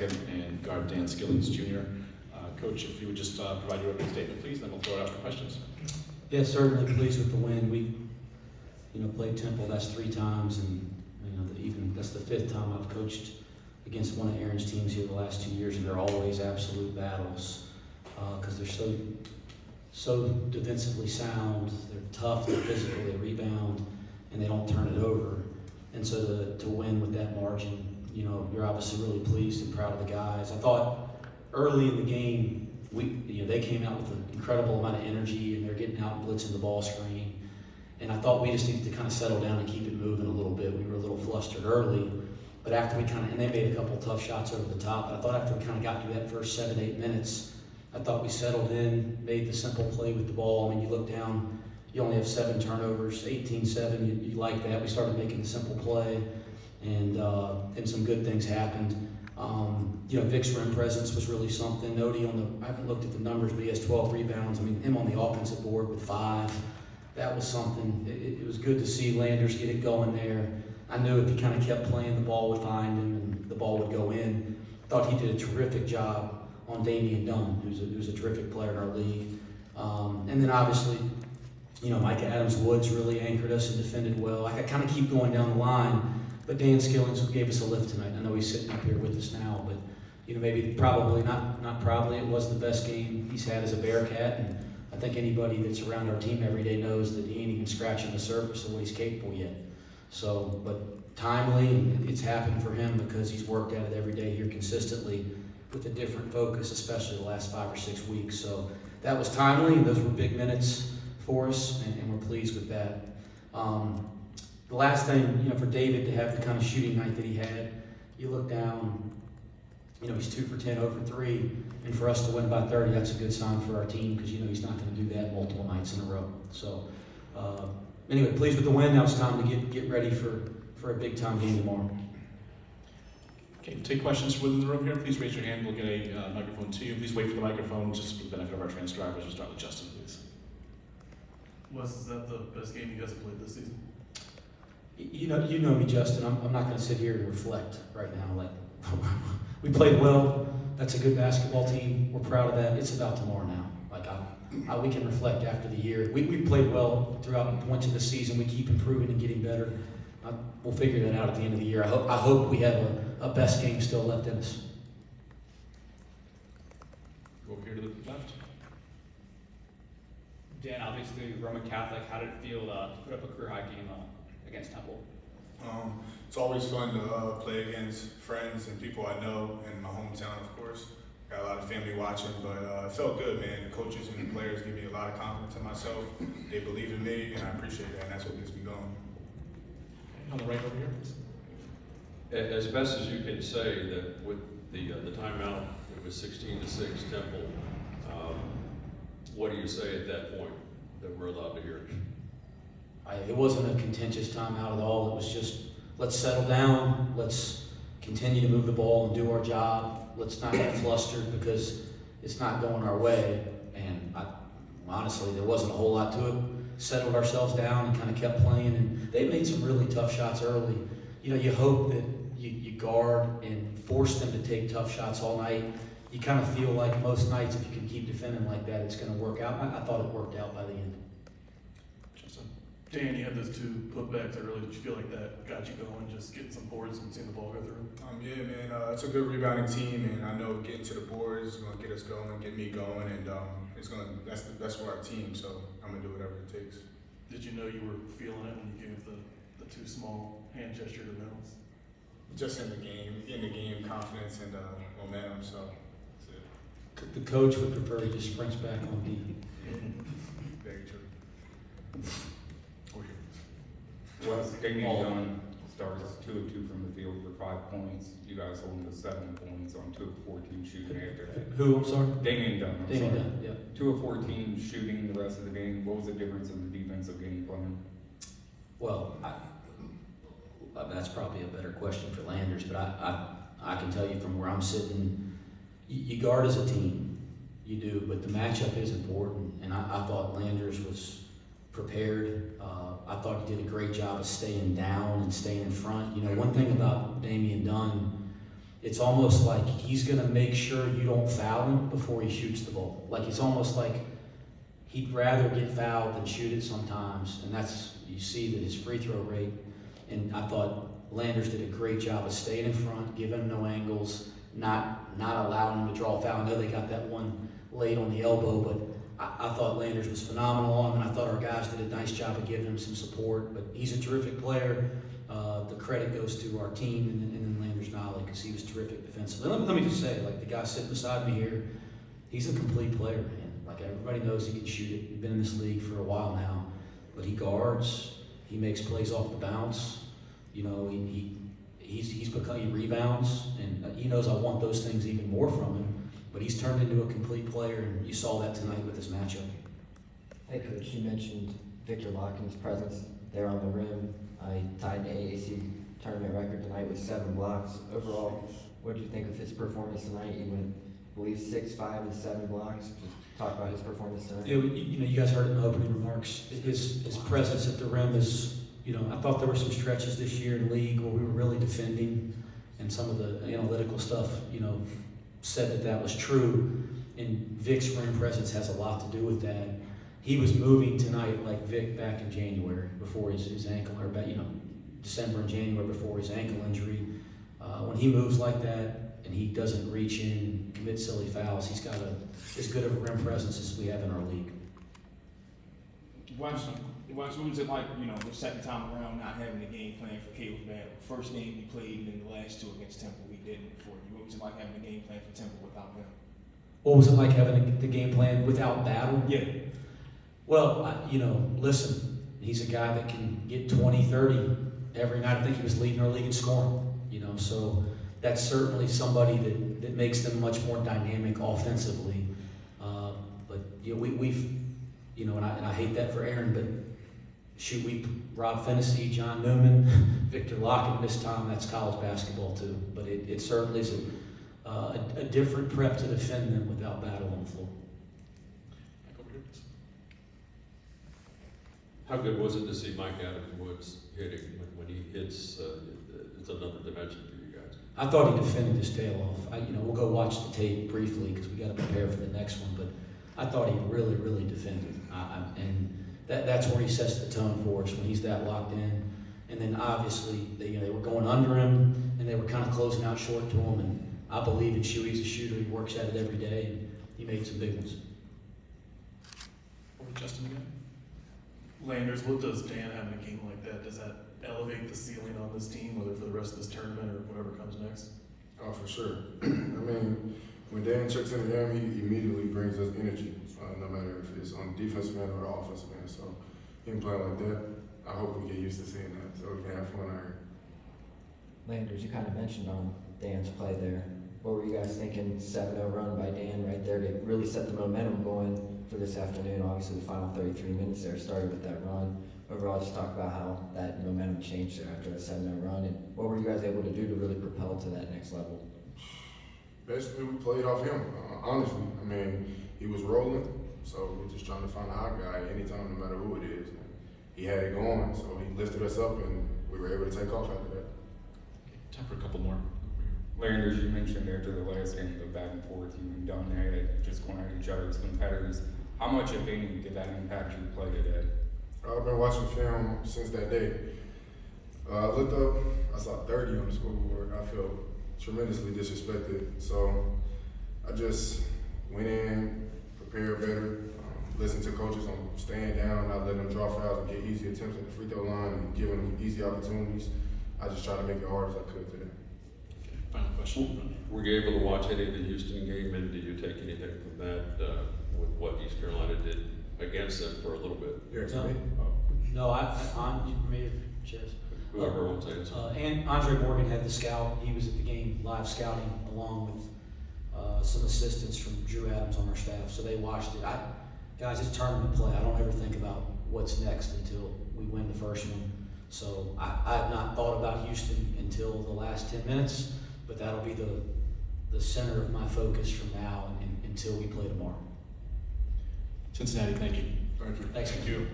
and guard Dan Skillings Jr. Coach, if you would just provide your opening statement, please, then we'll throw it out for questions. Yeah, certainly pleased with the win. We, played Temple. That's 3 times, and even that's the 5th time I've coached against one of Aaron's teams here the last 2 years, and they're always absolute battles because they're so defensively sound. They're tough, they're physical, they rebound, and they don't turn it over. And so to win with that margin, you're obviously really pleased and proud of the guys. I thought early in the game, they came out with an incredible amount of energy, and they're getting out and blitzing the ball screen. And I thought we just needed to kind of settle down and keep it moving a little bit. We were a little flustered early, but after and they made a couple of tough shots over the top, but I thought after we kind of got through that first 7-8 minutes, I thought we settled in, made the simple play with the ball. I mean, you look down, you only have 7 turnovers, 18-7, you like that. We started making the simple play, and some good things happened. Vic's rim presence was really something. Odie I haven't looked at the numbers, but he has 12 rebounds. I mean, him on the offensive board with 5. That was something. It was good to see Landers get it going there. I knew if he kind of kept playing, the ball would find him and the ball would go in. Thought he did a terrific job on Damian Dunn, who's a terrific player in our league. And then obviously, Micah Adams-Woods really anchored us and defended well. I kind of keep going down the line, but Dan Skillings gave us a lift tonight. I know he's sitting up here with us now, but maybe probably not probably it was the best game he's had as a Bearcat, and I think anybody that's around our team every day knows that he ain't even scratching the surface of what he's capable yet. So, but timely, and it's happened for him because he's worked at it every day here consistently with a different focus, especially the last 5 or 6 weeks. So that was timely, and those were big minutes for us, and we're pleased with that. The last thing, for David to have the kind of shooting night that he had, you look down, he's 2 for 10, 0 for 3, and for us to win by 30, that's a good sign for our team because he's not going to do that multiple nights in a row. So anyway, pleased with the win. Now it's time to get ready for a big-time game tomorrow. Okay, take questions within the room here. Please raise your hand. We'll get a microphone to you. Please wait for the microphone just for the benefit of our transcribers. We'll start with Justin, please. Wes, is that the best game you guys have played this season? You know me, Justin. I'm not going to sit here and reflect right now. Like we played well. That's a good basketball team. We're proud of that. It's about tomorrow now. Like we can reflect after the year. We played well throughout points of the season. We keep improving and getting better. We'll figure that out at the end of the year. I hope we have a best game still left in us. Go over here to the left. Dan, obviously Roman Catholic. How did it feel to put up a career-high game against Temple? It's always fun to play against friends and people I know in my hometown, of course. Got a lot of family watching, but it felt good, man. The coaches and the players give me a lot of confidence in myself. They believe in me, and I appreciate that, and that's what gets me going. On the right over here, please. As best as you can say that with the timeout, it was 16-6 Temple. What do you say at that point that we're allowed to hear? It wasn't a contentious timeout at all. It was just, let's settle down. Let's continue to move the ball and do our job. Let's not get flustered because it's not going our way. And honestly, there wasn't a whole lot to it. Settled ourselves down and kind of kept playing. And they made some really tough shots early. You hope that you guard and force them to take tough shots all night. You kind of feel like most nights, if you can keep defending like that, it's going to work out. I thought it worked out by the end. Dan, you had those 2 putbacks early. Did you feel like that got you going, just getting some boards and seeing the ball go through? Yeah, man, it's a good rebounding team, and I know getting to the boards is going to get us going, get me going, and that's for our team, so I'm going to do whatever it takes. Did you know you were feeling it when you gave the 2 small hand gesture to Reynolds? Just in the game, confidence and momentum, so that's it. The coach would prefer he just sprints back on me. Very true. Wes, Damian Dunn starts 2 of 2 from the field for 5 points. You guys hold him to 7 points on 2 of 14 shooting after that. Who, I'm sorry? Damian Dunn, Damian Dunn, yeah. 2 of 14 shooting the rest of the game. What was the difference in the defensive game plan? Well, that's probably a better question for Landers, but I can tell you from where I'm sitting, you guard as a team. You do, but the matchup is important, and I thought Landers was prepared. I thought he did a great job of staying down and staying in front. One thing about Damian Dunn, it's almost like he's gonna make sure you don't foul him before he shoots the ball. Like it's almost like he'd rather get fouled than shoot it sometimes, and that's, you see that his free throw rate, and I thought Landers did a great job of staying in front, giving him no angles, not allowing him to draw a foul. I know they got that one late on the elbow, but I thought Landers was phenomenal on him, and I thought our guys did a nice job of giving him some support. But he's a terrific player. The credit goes to our team and then Landers Nolley, because he was terrific defensively. Let me just say, like the guy sitting beside me here, he's a complete player, man. Like everybody knows he can shoot it. He's been in this league for a while now, but he guards, he makes plays off the bounce. You know, he rebounds, and he knows I want those things even more from him. But he's turned into a complete player, and you saw that tonight with this matchup. Hey, Coach, you mentioned Victor Larkin's presence there on the rim. He tied the AAC tournament record tonight with 7 blocks. Overall, what did you think of his performance tonight? He went, I believe, 6, 5, and 7 blocks. Just talk about his performance tonight. You know, you guys heard it in the opening remarks. His presence at the rim is, you know, I thought there were some stretches this year in the league where we were really defending, and some of the analytical stuff, you know, said that was true. And Vic's rim presence has a lot to do with that. He was moving tonight like Vic back in January before his ankle, or back, you know, December and January before his ankle injury. When he moves like that and he doesn't reach in, commit silly fouls, he's got as good of a rim presence as we have in our league. Wes, what was it like, you know, the second time around not having a game plan for Caleb Bad? First game he played, and then the last 2 against Temple we didn't for you. What was it like having a game plan for Temple without him? What was it like having the game plan without Battle? Yeah. Well, you know, listen, he's a guy that can get 20, 30 every night. I think he was leading our league in scoring, you know, so that's certainly somebody that makes them much more dynamic offensively. But, you know, we've, you know, and I hate that for Aaron, but shoot, Rob Fennessy, John Newman, Victor Lockett this time, that's college basketball too. But it certainly is a different prep to defend them without Battle on the floor. Back over here, please. How good was it to see Mike Adams Woods hitting when he hits? It's another dimension for you guys. I thought he defended his tail off. You know, we'll go watch the tape briefly because we got to prepare for the next one. But I thought he really, really defended, and that's where he sets the tone for us when he's that locked in. And then obviously they were going under him and they were kind of closing out short to him. And I believe in Shuey's a shooter. He works at it every day, and he made some big ones. Over to Justin again. Landers, what does Dan having a game like that, does that elevate the ceiling on this team, whether for the rest of this tournament or whatever comes next? Oh, for sure. I mean, when Dan checks in the game, he immediately brings us energy, no matter if it's on the defensive end or the offensive end. So him playing like that, I hope we get used to seeing that so we can have fun out here. Landers, you kind of mentioned on Dan's play there. What were you guys thinking? 7-0 run by Dan right there to really set the momentum going for this afternoon. Obviously, the final 33 minutes there started with that run. Overall, just talk about how that momentum changed there after a 7-0 run, and what were you guys able to do to really propel to that next level? Basically, we played off him, honestly. I mean, he was rolling, so we're just trying to find a hot guy anytime, no matter who it is. And he had it going, so he lifted us up, and we were able to take off after that. Time for a couple more. Landers, you mentioned after the last game, the back and forth you and Don had, just going at each other as competitors. How much, if any, did that impact your play today? I've been watching film since that day. I looked up, I saw 30 on the scoreboard. I felt tremendously disrespected. So I just went in, prepared better, listened to coaches on staying down, not letting them draw fouls and get easy attempts at the free throw line and giving them easy opportunities. I just tried to make it hard as I could today. Okay, final question. Were you able to watch any of the Houston game, and did you take anything from that with what East Carolina did against them for a little bit? No, you made it, Chess. Whoever wants to answer. And Andre Morgan had the scout. He was at the game live scouting along with some assistants from Drew Adams on our staff. So they watched it. Guys, it's tournament play. I don't ever think about what's next until we win the first one. So I have not thought about Houston until the last 10 minutes, but that'll be the center of my focus from now and until we play tomorrow. Cincinnati, thank you. Thank you. Thanks. Thank you.